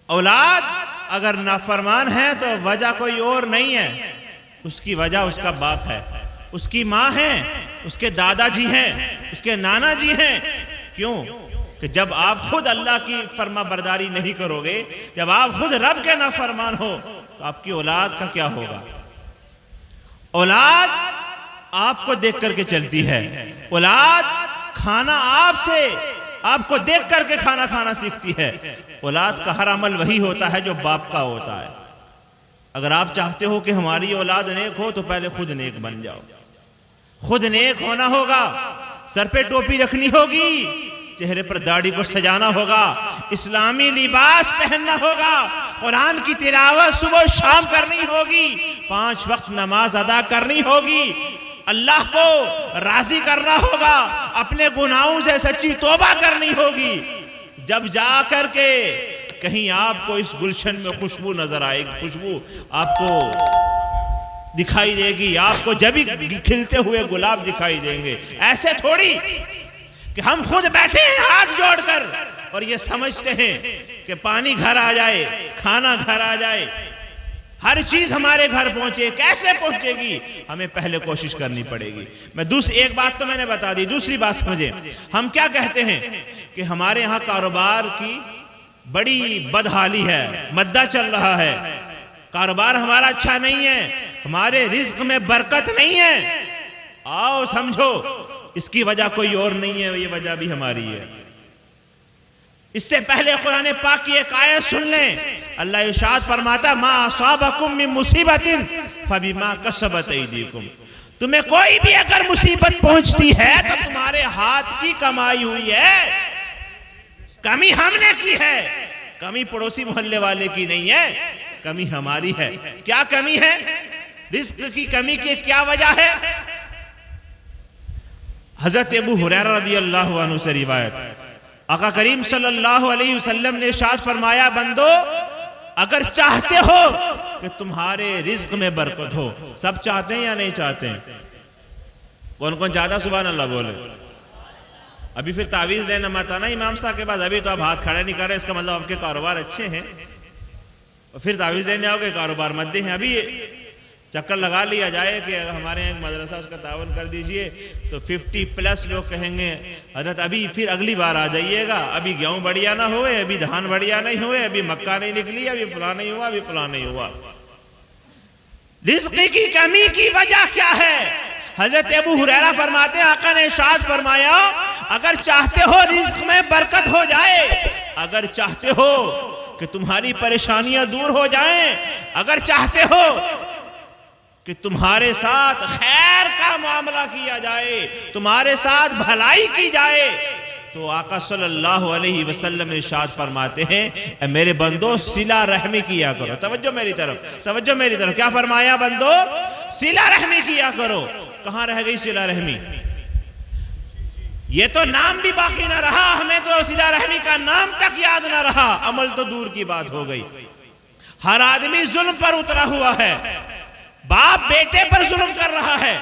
اولاد اگر نافرمان ہے تو وجہ کوئی اور نہیں ہے، اس کی وجہ اس کا باپ ہے، اس کی ماں ہے، اس کے دادا جی ہیں، اس کے نانا جی ہیں۔ کیوں؟ کہ جب آپ خود اللہ کی فرما برداری نہیں کرو گے، جب آپ خود رب کے نافرمان ہو تو آپ کی اولاد کا کیا ہوگا؟ اولاد آپ کو دیکھ کر کے چلتی ہے، اولاد کھانا آپ کو دیکھ کر کے کھانا کھانا سیکھتی ہے۔ اولاد کا ہر عمل وہی ہوتا ہے جو باپ کا ہوتا ہے۔ اگر آپ چاہتے ہو کہ ہماری اولاد نیک ہو تو پہلے خود نیک بن جاؤ، خود نیک ہونا ہوگا، سر پہ ٹوپی رکھنی ہوگی، چہرے پر داڑھی کو سجانا ہوگا، اسلامی لباس پہننا ہوگا، قرآن کی تلاوت صبح و شام کرنی ہوگی، 5 وقت نماز ادا کرنی ہوگی، اللہ کو راضی کرنا ہوگا، اپنے گناہوں سے سچی توبہ کرنی ہوگی۔ جب جا کر کے کہیں آپ کو اس گلشن میں خوشبو نظر آئے گی، خوشبو آپ کو دکھائی دے گی، آپ کو جبھی کھلتے ہوئے گلاب دکھائی دیں گے۔ ایسے تھوڑی کہ ہم خود بیٹھے ہیں ہاتھ جوڑ کر اور یہ سمجھتے ہیں کہ پانی گھر آ جائے، کھانا گھر آ جائے، ہر چیز ہمارے گھر پہنچے۔ کیسے پہنچے گی؟ ہمیں پہلے کوشش کرنی پڑے گی۔ ایک بات تو میں نے بتا دی، دوسری بات سمجھیں۔ ہم کیا کہتے ہیں کہ ہمارے ہاں کاروبار کی بڑی بدحالی ہے، مدہ چل رہا ہے، کاروبار ہمارا اچھا نہیں ہے، ہمارے رزق میں برکت نہیں ہے۔ آؤ سمجھو، اس کی وجہ کوئی اور نہیں ہے، یہ وجہ بھی ہماری ہے۔ اس سے پہلے قرآن پاک کی ایک آیت سن لیں، اللہ ارشاد فرماتا ما اصابکم من مصیبت فبما کسبت ایدیکم، تمہیں کوئی بھی اگر مصیبت پہنچتی ہے تو تمہارے ہاتھ کی کمائی ہوئی ہے، کمی ہم نے کی ہے، کمی پڑوسی محلے والے کی نہیں ہے، کمی ہماری ہے۔ کیا کمی ہے؟ رزق کی کمی کی کیا وجہ ہے؟ حضرت ابو ہریرہ رضی اللہ عنہ سے روایت، آقا کریم صلی اللہ علیہ وسلم نے ارشاد فرمایا، بندو اگر چاہتے ہو کہ تمہارے رزق میں برکت ہو، سب چاہتے ہیں یا نہیں چاہتے ہیں؟ کون کون چاہتا سبحان اللہ بولے؟ ابھی پھر تعویذ لینا مت آنا امام صاحب کے بعد، ابھی تو آپ ہاتھ کھڑے نہیں کر رہے، اس کا مطلب آپ کے کاروبار اچھے ہیں، اور پھر تعویذ لینے آؤ گے کاروبار مت دیں۔ ابھی چکر لگا لیا جائے کہ ہمارے ایک مدرسہ اس کا تعاون کر دیجئے تو 50+ لوگ کہیں گے حضرت ابھی پھر اگلی بار آ جائیے گا، ابھی گیہوں بڑھیا نہ ہوئے، ابھی دھان بڑھیا نہیں ہوئے، ابھی مکہ نہیں نکلی، ابھی فلاں نہیں ہوا، ابھی فلاں نہیں ہوا۔ رزق کی کمی کی وجہ کیا ہے؟ حضرت ابو ہریرہ فرماتے ہیں آقا نے ارشاد فرمایا، اگر چاہتے ہو رزق میں برکت ہو جائے، اگر چاہتے ہو کہ تمہاری پریشانیاں دور ہو جائیں، اگر چاہتے ہو کہ تمہارے ساتھ خیر کا معاملہ کیا جائے، تمہارے ساتھ بھلائی کی جائے، تو آقا صلی اللہ علیہ وسلم ارشاد فرماتے ہیں اے میرے بندو صلہ رحمی کیا کرو۔ توجہ میری طرف، کیا فرمایا؟ بندو صلہ رحمی کیا کرو۔ کہاں رہ گئی صلہ رحمی؟ یہ تو نام بھی باقی نہ رہا، ہمیں تو صلہ رحمی کا نام تک یاد نہ رہا، عمل تو دور کی بات ہو گئی۔ ہر آدمی ظلم پر اترا ہوا ہے، باپ بیٹے پر ظلم کر رہا ہے،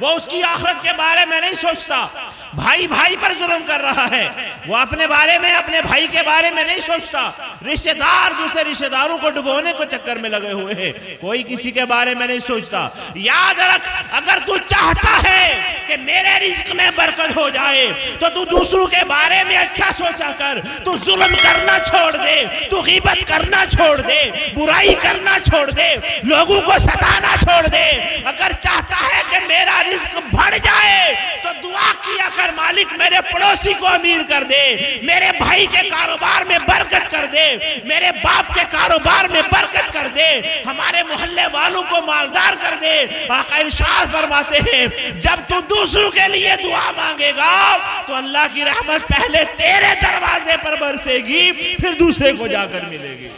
وہ اس کی آخرت کے بارے میں نہیں سوچتا، بھائی بھائی پر ظلم کر رہا ہے، وہ اپنے بارے میں اپنے بھائی کے بارے میں نہیں سوچتا، رشتہ دار دوسرے رشتہ داروں کو ڈبونے کو چکر میں لگے ہوئے ہیں، کوئی کسی کے بارے میں نہیں سوچتا۔ یاد رکھ، اگر تو چاہتا ہے کہ میرے رزق میں برکت ہو جائے تو تو دوسروں کے بارے میں اچھا سوچا کر، تو ظلم کرنا چھوڑ دے، تو غیبت کرنا چھوڑ دے، برائی کرنا چھوڑ دے، لوگوں کو ستانا چھوڑ دے۔ اگر چاہتا ہے کہ میرا رزق بڑھ جائے تو دعا کیا کر، مالک میرے پڑوسی کو امیر کر دے، میرے بھائی کے کاروبار میں برکت کر دے، میرے باپ کے کاروبار میں برکت کر دے، ہمارے محلے والوں کو مالدار کر دے۔ آقا ارشاد فرماتے ہیں جب تو دوسروں کے لیے دعا مانگے گا تو اللہ کی رحمت پہلے تیرے دروازے پر برسے گی، پھر دوسرے کو جا کر ملے گی۔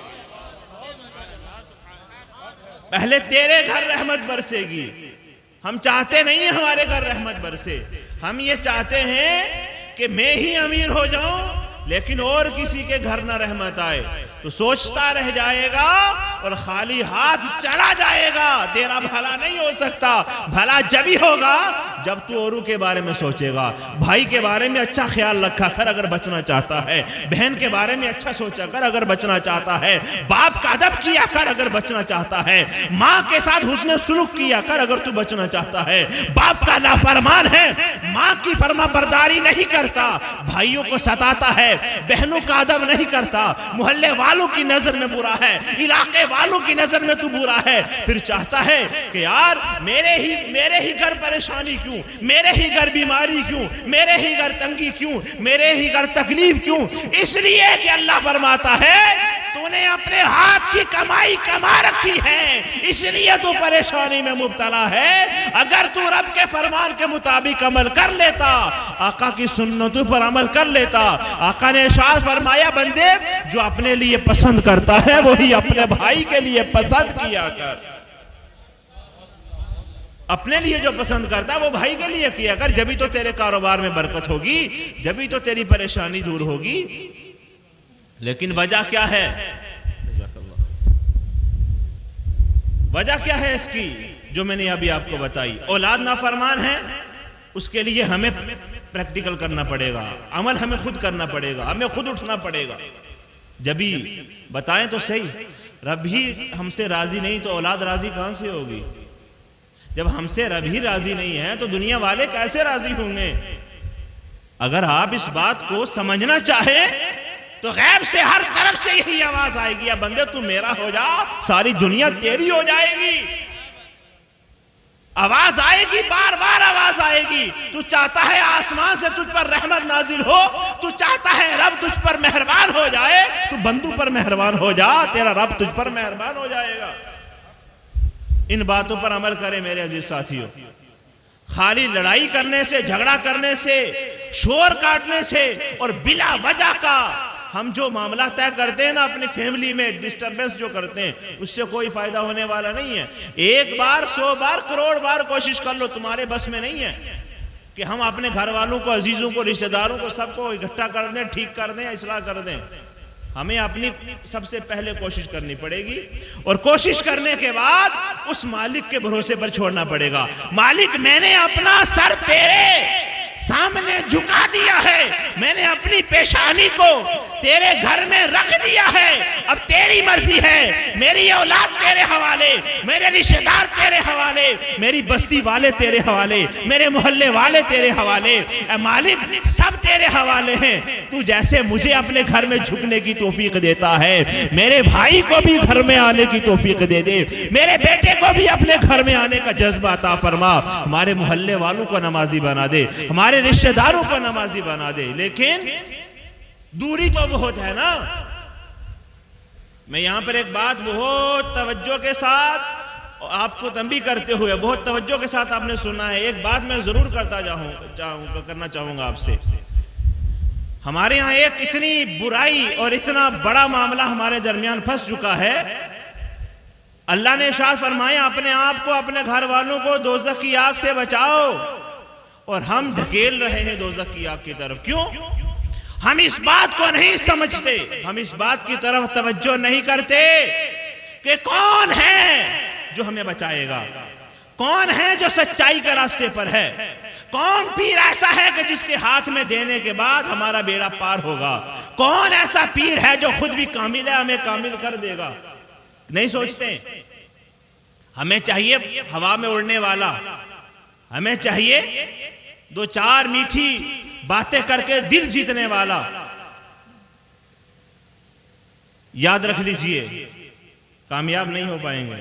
پہلے تیرے گھر رحمت برسے گی۔ ہم چاہتے نہیں ہیں ہمارے گھر رحمت برسے، ہم یہ چاہتے ہیں کہ میں ہی امیر ہو جاؤں لیکن اور کسی کے گھر نہ رحمت آئے، تو سوچتا رہ جائے گا اور خالی ہاتھ چلا جائے گا، تیرا بھلا نہیں ہو سکتا۔ بھلا جبھی ہوگا جب تو اوروں کے بارے میں سوچے گا. بھائی کے بارے میں اچھا خیال رکھا کر اگر بچنا چاہتا ہے, بہن کے بارے میں اچھا سوچا کر اگر بچنا چاہتا ہے, باپ کا ادب کیا کر اگر بچنا چاہتا ہے, ماں کے ساتھ حسن سلوک کیا کر اگر تو بچنا چاہتا ہے. باپ کا نافرمان ہے, ماں کی فرما برداری نہیں کرتا, بھائیوں کو ستاتا ہے, بہنوں کا ادب نہیں کرتا, محلے والوں کی نظر میں برا ہے, علاقے والوں کی نظر میں تو برا ہے, پھر چاہتا ہے کہ یار میرے ہی گھر پریشانی کیوں, میرے ہی گھر بیماری کیوں, میرے ہی گھر تنگی کیوں, میرے ہی گھر تکلیف کیوں؟ اس لیے کہ اللہ فرماتا ہے تو نے اپنے ہاتھ کی کمائی کما رکھی ہے, اس لیے تو پریشانی میں مبتلا ہے. اگر تو رب کے فرمان کے مطابق عمل کر لیتا, آقا کی سنتوں پر عمل کر لیتا, آقا نے ارشاد فرمایا بندے جو اپنے لیے پسند کرتا ہے وہی اپنے بھائی کے لیے پسند کیا کر. اپنے لیے جو پسند کرتا ہے وہ بھائی کے لیے کیا کر, جبھی تو تیرے کاروبار میں برکت ہوگی, جبھی تو تیری پریشانی دور ہوگی. لیکن وجہ کیا ہے؟ وجہ کیا ہے اس کی جو میں نے ابھی آپ کو بتائی؟ اولاد نافرمان ہے, اس کے لیے ہمیں پریکٹیکل کرنا پڑے گا, عمل ہمیں خود کرنا پڑے گا, ہمیں خود اٹھنا پڑے گا. جبھی بتائیں تو صحیح, رب ہی ہم سے راضی نہیں تو اولاد راضی کہاں سے ہوگی؟ جب ہم سے رب ہی راضی نہیں ہے تو دنیا والے کیسے راضی ہوں گے؟ اگر آپ اس بات کو سمجھنا چاہیں تو غیب سے ہر طرف سے یہی آواز آئے گی, بندے تو میرا ہو جا, ساری دنیا تیری ہو جائے گی. آواز آئے گی, بار بار آواز آئے گی. تو چاہتا ہے آسمان سے تجھ پر رحمت نازل ہو, تو چاہتا ہے رب تجھ پر مہربان ہو جائے, تو بندوں پر مہربان ہو جا, تیرا رب تجھ پر مہربان ہو جائے گا. ان باتوں پر عمل کریں میرے عزیز ساتھیوں. خالی لڑائی کرنے سے, جھگڑا کرنے سے, شور کاٹنے سے اور بلا وجہ کا ہم جو معاملہ طے کرتے ہیں نا اپنی فیملی میں, ڈسٹربنس جو کرتے ہیں, اس سے کوئی فائدہ ہونے والا نہیں ہے. ایک بار, 100 بار, کروڑ بار کوشش کر لو, تمہارے بس میں نہیں ہے کہ ہم اپنے گھر والوں کو, عزیزوں کو, رشتہ داروں کو سب کو اکٹھا کر دیں, ٹھیک کر دیں, اصلاح کر دیں. ہمیں اپنی سب سے پہلے کوشش کرنی پڑے گی, اور کوشش کرنے کے بعد اس مالک کے بھروسے پر چھوڑنا پڑے گا. مالک میں نے اپنا سر تیرے سامنے جھکا دیا ہے, میں نے اپنی پیشانی کو تیرے گھر میں رکھ دیا ہے, اب تیری مرضی ہے. میری اولاد تیرے حوالے, میرے رشتہ دار تیرے حوالے, میری بستی والے تیرے حوالے, میرے محلے والے تیرے حوالے. اے مالک سب تیرے حوالے ہیں, تو جیسے مجھے اپنے گھر میں جھکنے کی توفیق دیتا ہے, میرے بھائی کو بھی گھر میں آنے کی توفیق دے دے, میرے بیٹے کو بھی اپنے گھر میں آنے کا جذبہ عطا فرما, ہمارے محلے والوں کو نمازی بنا دے, ہمارے رشتہ داروں کو نمازی بنا دے. لیکن دوری تو بہت ہے نا. میں یہاں پر ایک بات بہت توجہ کے ساتھ آپ کو تنبیہ کرتے ہوئے, بہت توجہ کے ساتھ آپ نے سنا ہے, ایک بات میں ضرور کرنا چاہوں گا آپ سے. ہمارے ہاں ایک اتنی برائی اور اتنا بڑا معاملہ ہمارے درمیان پھنس چکا ہے. اللہ نے ارشاد فرمایا اپنے آپ کو, اپنے گھر والوں کو دوزخ کی آگ سے بچاؤ, اور ہم دھکیل رہے ہیں دوزخ کی آگ کی طرف. کیوں؟ ہم اس بات کو نہیں سمجھتے, ہم اس بات کی طرف توجہ نہیں کرتے کہ کون ہے جو ہمیں بچائے گا, کون ہے جو سچائی کے راستے پر ہے, کون پیر ایسا ہے کہ جس کے ہاتھ میں دینے کے بعد ہمارا بیڑا پار ہوگا, کون ایسا پیر ہے جو خود بھی کامل ہے, ہمیں کامل کر دے گا. نہیں سوچتے. ہمیں چاہیے ہوا میں اڑنے والا, ہمیں چاہیے 2-4 میٹھی باتیں کر کے دل جیتنے والا. یاد رکھ لیجئے کامیاب نہیں ہو پائیں گے.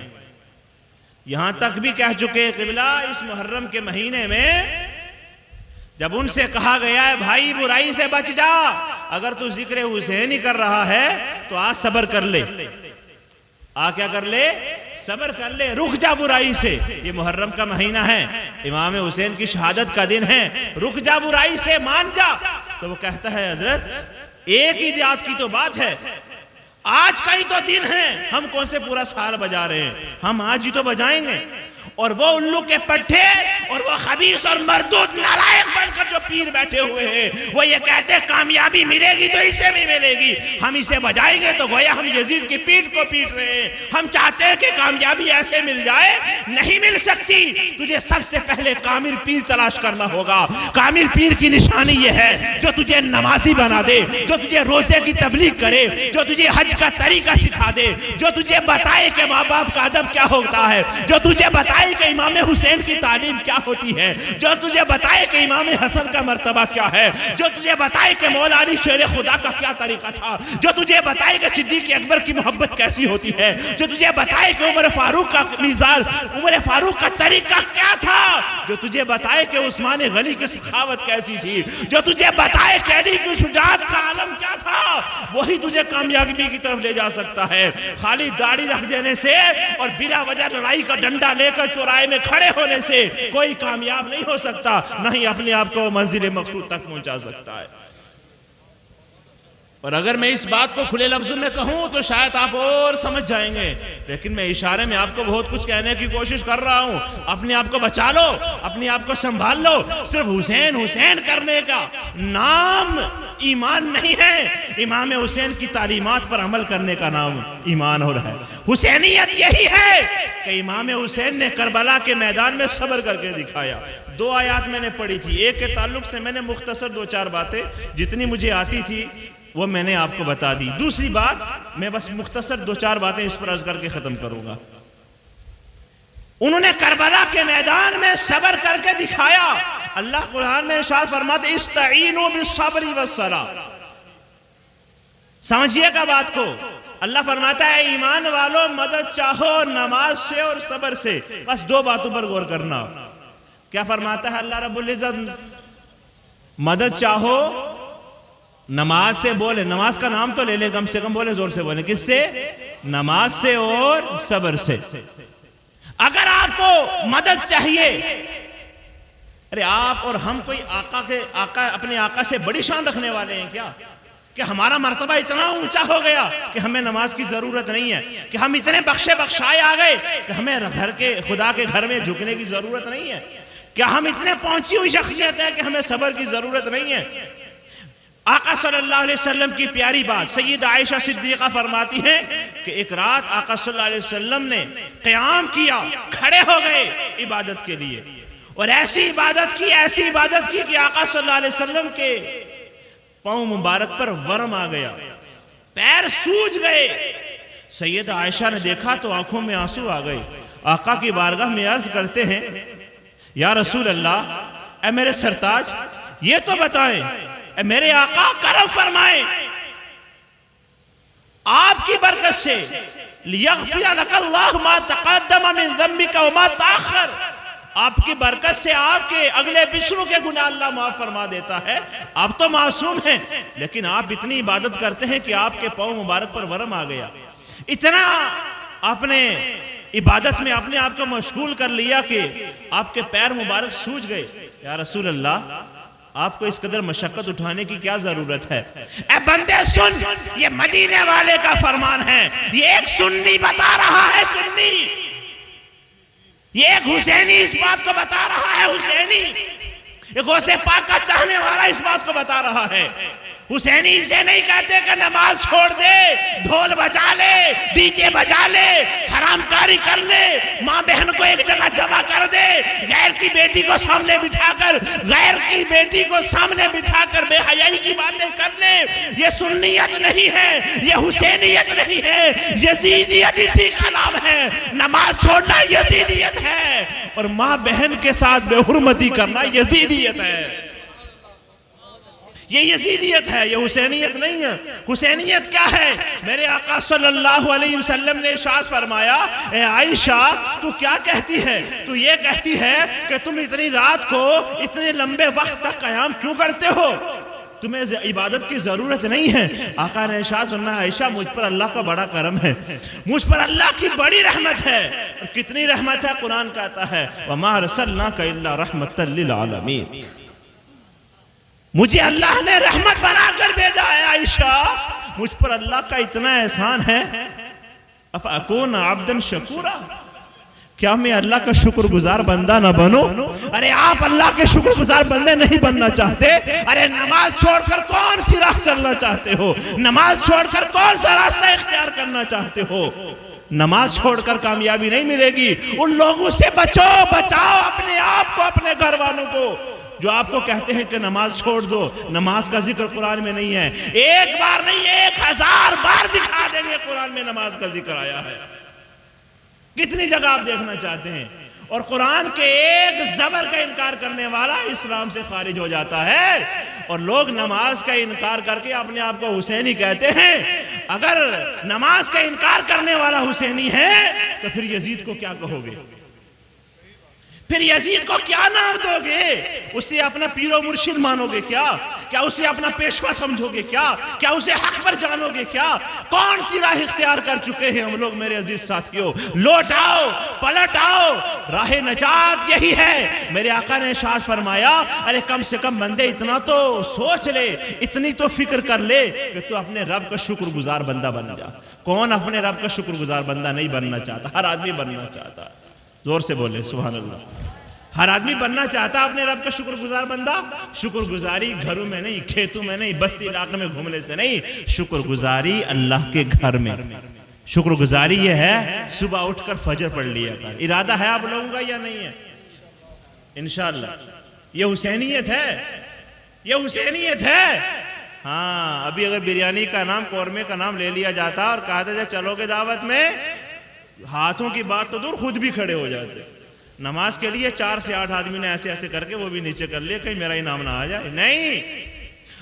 یہاں تک بھی کہہ چکے قبلہ اس محرم کے مہینے میں جب ان سے کہا گیا ہے بھائی برائی سے بچ جا, اگر تو ذکر حسین ہی کر رہا ہے تو آج صبر کر لے, کیا کر لے, صبر کر لے, رک جا برائی سے. یہ محرم کا مہینہ ہے, امام حسین کی شہادت کا دن ہے, رک جا برائی سے, مان جا. تو وہ کہتا ہے حضرت ایک ہی دیات کی تو بات ہے, آج کا ہی تو دن ہے, ہم کون سے پورا سال بجا رہے ہیں, ہم آج ہی تو بجائیں گے. اور وہ الو کے پٹھے اور وہ خبیث اور مردود نالائق بن کر جو پیر بیٹھے ہوئے ہیں وہ یہ کہتے ہیں کامیابی ملے گی تو اسے بھی ملے گی، ہم اسے بجائیں گے تو گویا ہم یزید کی پیٹھ کو پیٹ رہے ہیں۔ ہم چاہتے ہیں کہ کامیابی ایسے مل جائے، نہیں مل سکتی۔ تجھے سب سے پہلے کامل پیر تلاش کرنا ہوگا۔ کامل پیر کی نشانی یہ ہے جو تجھے نمازی بنا دے، جو تجھے روزے کی تبلیغ کرے، جو تجھے حج کا طریقہ سکھا دے، جو تجھے بتائے کہ ماں باپ کا ادب کیا ہوتا ہے، جو تجھے بتائے کہ امام حسین کی تعلیم کیا ہوتی ہے، جو تجھے بتائے کہ امام حسن کا مرتبہ کیا ہے، جو تجھے بتائے کہ مولا علی شیر خدا کا کیا طریقہ تھا، جو تجھے بتائے کہ صدیق اکبر کی محبت کیسی ہوتی ہے، جو تجھے بتائے کہ عمر فاروق کا میزان، عمر فاروق کا طریقہ کیا تھا، جو تجھے بتائے کہ عثمان غنی کی سخاوت کیسی تھی، جو تجھے بتائے کہ علی کی شجاعت کا عالم کیا تھا، وہی تجھے کامیابی کی طرف لے جا سکتا ہے۔ خالی داڑھی رکھ دینے سے اور بلا وجہ لڑائی کا ڈنڈا لے کر چوراہے میں کھڑے ہونے سے کوئی کامیاب نہیں ہو سکتا، نہ ہی اپنے آپ کو منزل مقصود تک پہنچا سکتا ہے۔ اور اگر میں اس بات کو کھلے لفظوں میں کہوں تو شاید آپ اور سمجھ جائیں گے، لیکن میں اشارے میں آپ کو بہت کچھ کہنے کی کوشش کر رہا ہوں۔ اپنے آپ کو بچا لو، اپنے آپ کو سنبھال لو۔ صرف حسین حسین کرنے کا نام ایمان نہیں ہے، امام حسین کی تعلیمات پر عمل کرنے کا نام ایمان ہو رہا ہے۔ حسینیت یہی ہے کہ امام حسین نے کربلا کے میدان میں صبر کر کے دکھایا۔ 2 آیات میں نے پڑھی تھی، ایک کے تعلق سے میں نے مختصر 2-4 باتیں جتنی مجھے آتی تھی وہ میں نے آپ کو بتا دی۔ دوسری بات میں بس مختصر 2-4 باتیں اس پر عرض کر کے ختم کروں گا۔ انہوں نے کربلا کے میدان میں صبر کر کے دکھایا۔ اللہ قرآن میں ارشاد فرماتے ہیں استعینوا بالصبر والصلاۃ۔ سمجھیے گا بات کو، اللہ فرماتا ہے ایمان والو مدد چاہو نماز سے اور صبر سے۔ بس 2 باتوں پر غور کرنا۔ کیا فرماتا ہے اللہ رب العزت؟ مدد چاہو نماز سے، بولے نماز کا نام تو لے لیں، کم سے کم بولے، زور سے بولیں، کس سے؟ نماز سے اور صبر سے۔ اگر آپ کو مدد چاہیے، ارے آپ اور ہم کوئی اپنے آقا سے بڑی شان رکھنے والے ہیں کیا کہ ہمارا مرتبہ اتنا اونچا ہو گیا کہ ہمیں نماز کی ضرورت نہیں ہے، کہ ہم اتنے بخشائے آ گئے کہ ہمیں خدا کے گھر میں جھکنے کی ضرورت نہیں ہے؟ کیا ہم اتنے پہنچی ہوئی شخصیت ہے کہ ہمیں صبر کی ضرورت نہیں ہے؟ آقا صلی اللہ علیہ وسلم کی پیاری بات سید عائشہ صدیقہ فرماتی ہیں کہ ایک رات آقا صلی اللہ علیہ وسلم نے قیام کیا، کھڑے ہو گئے عبادت کے لیے، اور ایسی عبادت کی کہ آقا صلی اللہ علیہ وسلم کے پاؤں مبارک پر ورم آ گیا، پیر سوج گئے۔ سید عائشہ نے دیکھا تو آنکھوں میں آنسو آ گئے۔ آقا کی بارگاہ میں عرض کرتے ہیں یا رسول اللہ، اے میرے سرتاج یہ تو بتائیں، اے میرے آقا کرم فرمائیں، آپ کی برکت سے لیغفر لک اللہ ما تقدم من ذنبک وما تاخر، آپ کی برکت سے آپ کے اگلے پچھلوں کے گناہ اللہ معاف فرما دیتا ہے۔ آپ تو معصوم ہیں، لیکن آپ اتنی عبادت کرتے ہیں کہ آپ کے پاؤں مبارک پر ورم آ گیا، اتنا آپ نے عبادت میں اپنے آپ کو مشغول کر لیا کہ آپ کے پیر مبارک سوج گئے۔ یا رسول اللہ، آپ کو اس قدر مشقت اٹھانے کی کیا ضرورت ہے؟ اے بندے سن، یہ مدینے والے کا فرمان ہے، یہ ایک سنی بتا رہا ہے، سنی، یہ ایک حسینی اس بات کو بتا رہا ہے، حسینی ایک غوث پاک کا چاہنے والا اس بات کو بتا رہا ہے۔ حسینی اسے نہیں کہتے کہ نماز چھوڑ دے، ڈھول بجا لے، ڈی جے بجا لے، حرام کاری کر لے، ماں بہن کو ایک جگہ جمع کر دے، غیر کی بیٹی کو سامنے بٹھا کر بے حیائی کی باتیں کر لے۔ یہ سنیت نہیں ہے، یہ حسینیت نہیں ہے، یزیدیت اسی کا نام ہے۔ نماز چھوڑنا یزیدیت ہے، اور ماں بہن کے ساتھ بے حرمتی کرنا یزیدیت ہے۔ یہ یزیدیت ہے، یہ حسینیت نہیں ہے۔ حسینیت کیا ہے؟ میرے آقا صلی اللہ علیہ وسلم نے ارشاد فرمایا، اے عائشہ تو کیا کہتی ہے؟ تو یہ کہتی ہے کہ تم اتنی رات کو اتنے لمبے وقت تک قیام کیوں کرتے ہو؟ تمہیں عبادت کی ضرورت نہیں ہے۔ آقا نے ارشاد فرمایا، عائشہ مجھ پر اللہ کا بڑا کرم ہے، مجھ پر اللہ کی بڑی رحمت ہے۔ اور کتنی رحمت ہے؟ قرآن کہتا ہے وَمَا أَرْسَلْنَاكَ إِلَّا رَحْمَةً لِّلْعَالَمِينَ، مجھے اللہ نے رحمت بنا کر بھیجا ہے۔ عائشہ مجھ پر اللہ کا اتنا احسان ہے، افأکون عبدا شکورا، کیا میں اللہ کا شکر گزار بندہ نہ بنوں؟ ارے آپ اللہ کے شکر گزار بندے نہیں بننا چاہتے؟ ارے نماز چھوڑ کر کون سی راہ چلنا چاہتے ہو؟ نماز چھوڑ کر کون سا راستہ اختیار کرنا چاہتے ہو؟ نماز چھوڑ کر کامیابی نہیں ملے گی۔ ان لوگوں سے بچاؤ اپنے آپ کو، اپنے گھر والوں کو، جو آپ کو کہتے ہیں کہ نماز چھوڑ دو۔ نماز کا ذکر قرآن میں نہیں ہے، ایک بار نہیں 1000 بار دکھا دیں گے قرآن میں نماز کا ذکر آیا ہے۔ کتنی جگہ آپ دیکھنا چاہتے ہیں؟ اور قرآن کے ایک زبر کا انکار کرنے والا اسلام سے خارج ہو جاتا ہے، اور لوگ نماز کا انکار کر کے اپنے آپ کو حسینی کہتے ہیں۔ اگر نماز کا انکار کرنے والا حسینی ہے تو پھر یزید کو کیا کہو گے؟ پھر یزید کو کیا نام دو گے؟ اسے اپنا پیر و مرشد مانو گے کیا؟ کیا اسے اپنا پیشوا سمجھو گے کیا؟ کیا اسے حق پر جانو گے کیا؟ کون سی راہ اختیار کر چکے ہیں ہم لوگ میرے عزیز ساتھیوں؟ لوٹ آؤ، پلٹ آؤ، راہ نجات یہی ہے۔ میرے آقا نے ارشاد فرمایا، ارے کم سے کم بندے اتنا تو سوچ لے، اتنی تو فکر کر لے کہ تو اپنے رب کا شکر گزار بندہ بن جا۔ کون اپنے رب کا شکر گزار بندہ نہیں بننا چاہتا؟ ہر آدمی بننا چاہتا ہے۔ زور سے بولے سبحان اللہ۔ ہر آدمی بننا چاہتا اپنے رب کا شکر گزار بندہ۔ شکر گزاری گھروں میں نہیں، کھیتوں میں نہیں، بستی علاقے میں گھومنے سے نہیں، شکر گزاری اللہ کے گھر میں۔ شکر گزاری یہ ہے صبح اٹھ کر فجر پڑھ لیا کر۔ ارادہ ہے آپ لوگوں کا یا نہیں ہے؟ انشاءاللہ یہ حسینیت ہے، یہ حسینیت ہے۔ ہاں ابھی اگر بریانی کا نام، قورمے کا نام لے لیا جاتا اور کہا تھا چلو گے دعوت میں، ہاتھوں کی بات تو دور خود بھی کھڑے ہو جاتے۔ نماز کے لیے 4 سے 8 آدمی نے ایسے ایسے کر کے وہ بھی نیچے کر لیا، کہیں میرا ہی نام نہ آ جائے۔ نہیں،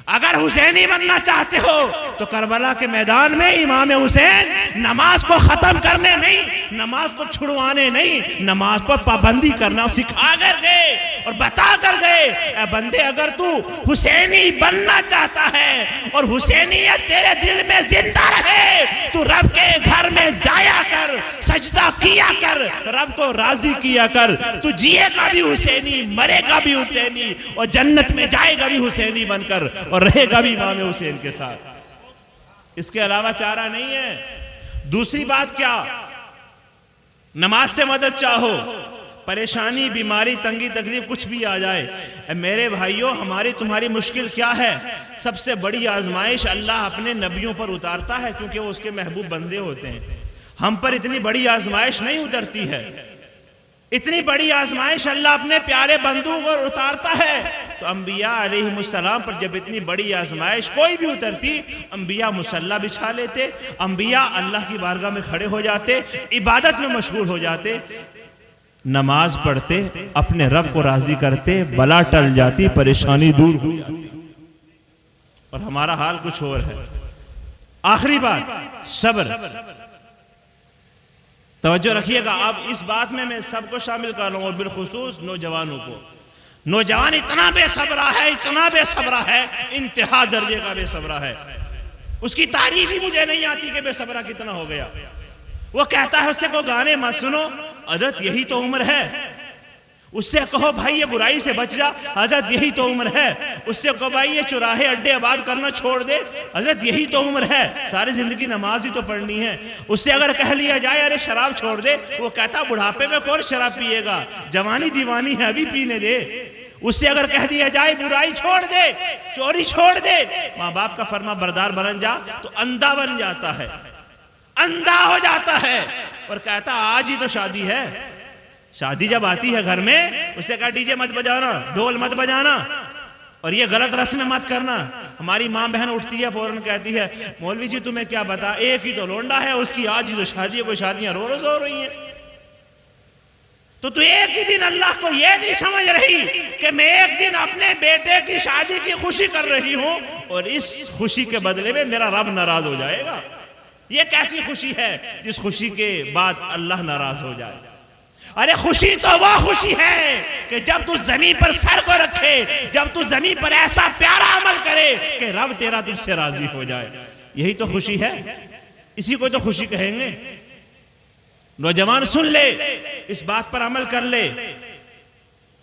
اگر حسینی بننا چاہتے ہو تو کربلا کے میدان میں امام حسین نماز کو ختم کرنے نہیں، نماز کو چھڑوانے نہیں، نماز پر پابندی کرنا سکھا کر گئے اور بتا کر گئے، اے بندے اگر تو حسینی بننا چاہتا ہے اور حسینیت تیرے دل میں زندہ رہے تو رب کے گھر میں جایا کر، سجدہ کیا کر، رب کو راضی کیا کر۔ تو جیے گا بھی حسینی، مرے گا بھی حسینی، اور جنت میں جائے گا بھی حسینی بن کر، اور رہے گا بھی امام حسین کے ساتھ۔ اس کے علاوہ چارہ نہیں ہے۔ دوسری بات کیا؟ نماز سے مدد چاہو، پریشانی، بیماری، تنگی، تکلیف کچھ بھی آ جائے، اے میرے بھائیوں ہماری تمہاری مشکل کیا ہے؟ سب سے بڑی آزمائش اللہ اپنے نبیوں پر اتارتا ہے، کیونکہ وہ اس کے محبوب بندے ہوتے ہیں۔ ہم پر اتنی بڑی آزمائش نہیں اترتی ہے۔ اتنی بڑی آزمائش اللہ اپنے پیارے بندوں کو اتارتا ہے۔ تو انبیاء علیہ السلام پر جب اتنی بڑی آزمائش کوئی بھی اترتی، انبیاء مصلی بچھا لیتے، انبیاء اللہ کی بارگاہ میں کھڑے ہو جاتے، عبادت میں مشغول ہو جاتے، نماز پڑھتے، اپنے رب کو راضی کرتے، بلا ٹل جاتی، پریشانی دور ہو جاتی۔ اور ہمارا حال کچھ اور ہے۔ آخری بات، صبر۔ توجہ رکھیے گا، اب اس بات میں سب کو شامل کر لوں، اور بالخصوص نوجوانوں کو۔ نوجوان اتنا بے صبرہ ہے، اتنا بے صبرہ ہے، انتہا درجے کا بے صبرہ ہے۔ اس کی تعریف ہی مجھے نہیں آتی کہ بے صبرہ کتنا ہو گیا۔ وہ کہتا ہے اس سے کوئی گانے مت سنو، حضرت یہی تو عمر ہے۔ اس سے کہو بھائی یہ برائی سے بچ جا، حضرت یہی تو عمر ہے۔ اس سے کہو بھائی یہ چراہے اڈے آباد کرنا چھوڑ دے، حضرت یہی تو عمر ہے، ساری زندگی نماز ہی تو پڑھنی ہے۔ اس سے اگر کہہ لیا جائے ارے شراب چھوڑ دے، وہ کہتا بڑھاپے میں کون شراب پیے گا، جوانی دیوانی ہے ابھی پینے دے۔ اس سے اگر کہہ دیا جائے برائی چھوڑ دے، چوری چھوڑ دے، ماں باپ کا فرما بردار بن جا، تو اندھا بن جاتا ہے، اندھا ہو جاتا ہے، اور کہتا آج ہی تو شادی ہے۔ شادی جب آتی ہے گھر میں، اس سے کہا ڈی جے مت بجانا، ڈھول مت بجانا، اور یہ غلط رسم مت کرنا۔ ہماری ماں بہن اٹھتی ہے فوراً کہتی ہے مولوی جی تمہیں کیا بتا، ایک ہی تو لونڈا ہے، اس کی آج ہی تو شادی ہے، کوئی شادیاں روز ہو رہی ہیں۔ تو ایک ہی دن اللہ کو یہ نہیں سمجھ رہی کہ میں ایک دن اپنے بیٹے کی شادی کی خوشی کر رہی ہوں، اور اس خوشی کے بدلے میں میرا رب ناراض ہو جائے گا۔ یہ کیسی خوشی ہے جس خوشی کے بعد اللہ ناراض ہو جائے؟ ارے خوشی تو وہ خوشی ہے کہ جب تو زمین پر سر کو رکھے، جب تو زمین پر ایسا پیارا عمل کرے کہ رب تیرا تجھ سے راضی ہو جائے، یہی تو خوشی ہے، اسی کو تو خوشی کہیں گے۔ نوجوان سن لے، اس بات پر عمل کر لے،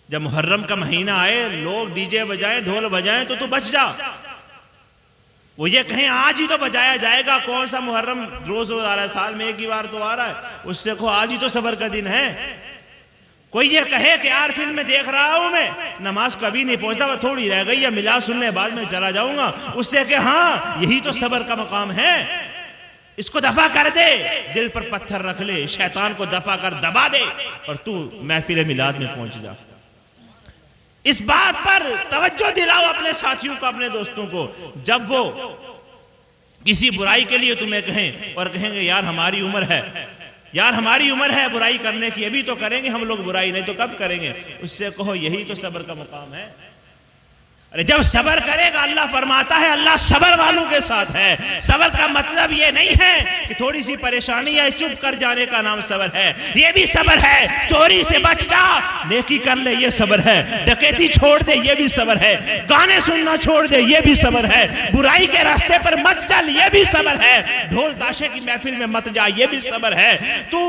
جب محرم کا مہینہ آئے لوگ ڈی جے بجائیں، ڈھول بجائیں، تو بچ جا۔ وہ یہ کہیں آج ہی تو بجایا جائے گا، کون سا محرم روز آ رہا ہے، سال میں ایک ہی بار تو آ رہا ہے، اس سے کہو آج ہی تو صبر کا دن ہے۔ کوئی یہ کہے کہ یار فلم میں دیکھ رہا ہوں میں نماز کبھی نہیں پہنچتا، وہ تھوڑی رہ گئی یا ملا سننے بعد میں چلا جاؤں گا، اس سے کہ ہاں یہی تو صبر کا مقام ہے، اس کو دفع کر دے، دل پر پتھر رکھ لے، شیطان کو دفع کر دبا دے، اور تو محفل میلاد میں پہنچ جا۔ اس بات پر توجہ دلاؤ اپنے ساتھیوں کو، اپنے دوستوں کو، جب وہ کسی برائی کے لیے تمہیں کہیں اور کہیں گے یار ہماری عمر ہے، یار ہماری عمر ہے برائی کرنے کی، ابھی تو کریں گے ہم لوگ برائی، نہیں تو کب کریں گے، اس سے کہو یہی تو صبر کا مقام ہے۔ ارے جب صبر کرے گا، اللہ فرماتا ہے اللہ صبر والوں کے ساتھ ہے۔ صبر کا مطلب یہ نہیں ہے کہ تھوڑی سی پریشانی ہے چپ کر جانے کا نام صبر ہے، یہ بھی صبر ہے۔ چوری سے بچ جا، نیکی کر لے، یہ صبر ہے۔ ڈکیتی چھوڑ دے، یہ بھی صبر ہے۔ گانے سننا چھوڑ دے، یہ بھی صبر ہے۔ برائی کے راستے پر مت چل، یہ بھی صبر ہے۔ ڈھول تاشے کی محفل میں مت جا، یہ بھی صبر ہے۔ تو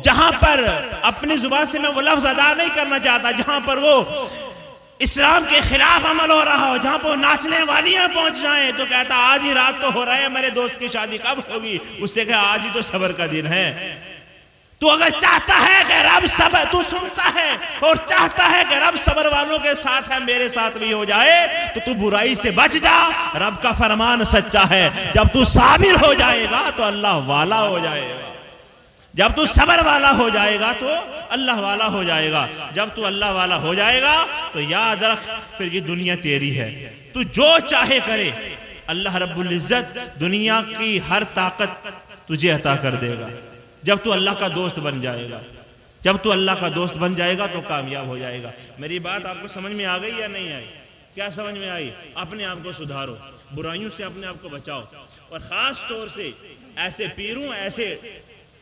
جہاں پر اپنی زبان سے میں وہ لفظ ادا نہیں کرنا چاہتا جہاں پر وہ اسلام کے خلاف عمل ہو رہا ہو، جہاں پر ناچنے والیاں پہنچ جائیں، تو کہتا آج ہی رات تو ہو رہا ہے، میرے دوست کی شادی کب ہوگی؟ اس سے کہ آج ہی تو صبر کا دن ہے۔ تو اگر چاہتا ہے کہ رب صبر، تو سنتا ہے اور چاہتا ہے کہ رب صبر والوں کے ساتھ ہے، میرے ساتھ بھی ہو جائے، تو برائی سے بچ جا۔ رب کا فرمان سچا ہے، جب تو صابر ہو جائے گا تو اللہ والا ہو جائے گا، جب تو صبر والا ہو جائے گا تو اللہ والا ہو جائے گا، جب تو اللہ والا ہو جائے گا تو یاد رکھ پھر یہ دنیا تیری ہے، تو جو چاہے کرے، اللہ رب العزت دنیا کی ہر طاقت تجھے عطا کر دے گا جب تو اللہ کا دوست بن جائے گا۔ جب تو اللہ کا دوست بن جائے گا تو کامیاب ہو جائے گا۔ میری بات آپ کو سمجھ میں آ گئی یا نہیں آئی؟ کیا سمجھ میں آئی؟ اپنے آپ کو سدھارو، برائیوں سے اپنے آپ کو بچاؤ، اور خاص طور سے ایسے پیروں، ایسے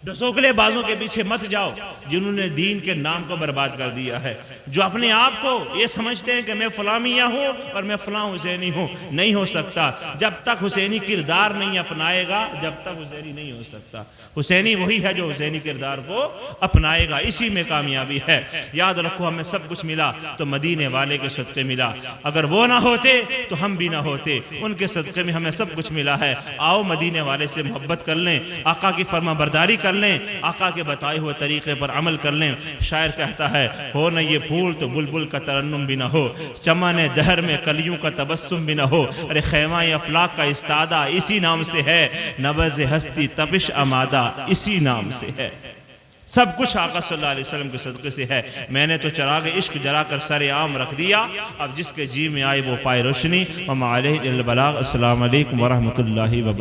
ڈسوکلے بازوں کے پیچھے مت جاؤ جنہوں نے دین کے نام کو برباد کر دیا ہے، جو اپنے آپ کو یہ سمجھتے ہیں کہ میں فلاں میاں ہوں اور میں فلاں حسینی ہوں۔ نہیں ہو سکتا، جب تک حسینی کردار نہیں اپنائے گا جب تک حسینی نہیں ہو سکتا۔ حسینی وہی ہے جو حسینی کردار کو اپنائے گا، اسی میں کامیابی ہے۔ یاد رکھو ہمیں سب کچھ ملا تو مدینے والے کے صدقے ملا، اگر وہ نہ ہوتے تو ہم بھی نہ ہوتے، ان کے صدقے میں ہمیں سب کچھ ملا ہے۔ آؤ مدینے والے سے محبت کر لیں، آقا کی فرما برداری کر لیں، آقا کے بتائے ہوئے طریقے پر عمل کر لیں۔ شاعر کہتا ہے ہو نہ یہ پھول تو بلبل کا ترنم بھی نہ ہو، چمن دہر میں کلیوں کا تبسم بھی نہ ہو۔ ارے خیمہ افلاک کا استادہ اسی نام سے ہے، نبض ہستی تپش امادہ اسی نام سے ہے۔ سب کچھ آقا صلی اللہ علیہ وسلم کے صدقے سے ہے۔ میں نے تو چراغ عشق جلا کر سر عام رکھ دیا، اب جس کے جی میں آئے وہ پائے روشنی۔ وما علیہ الا البلاغ۔ السلام علیکم ورحمۃ اللہ وبرکاتہ۔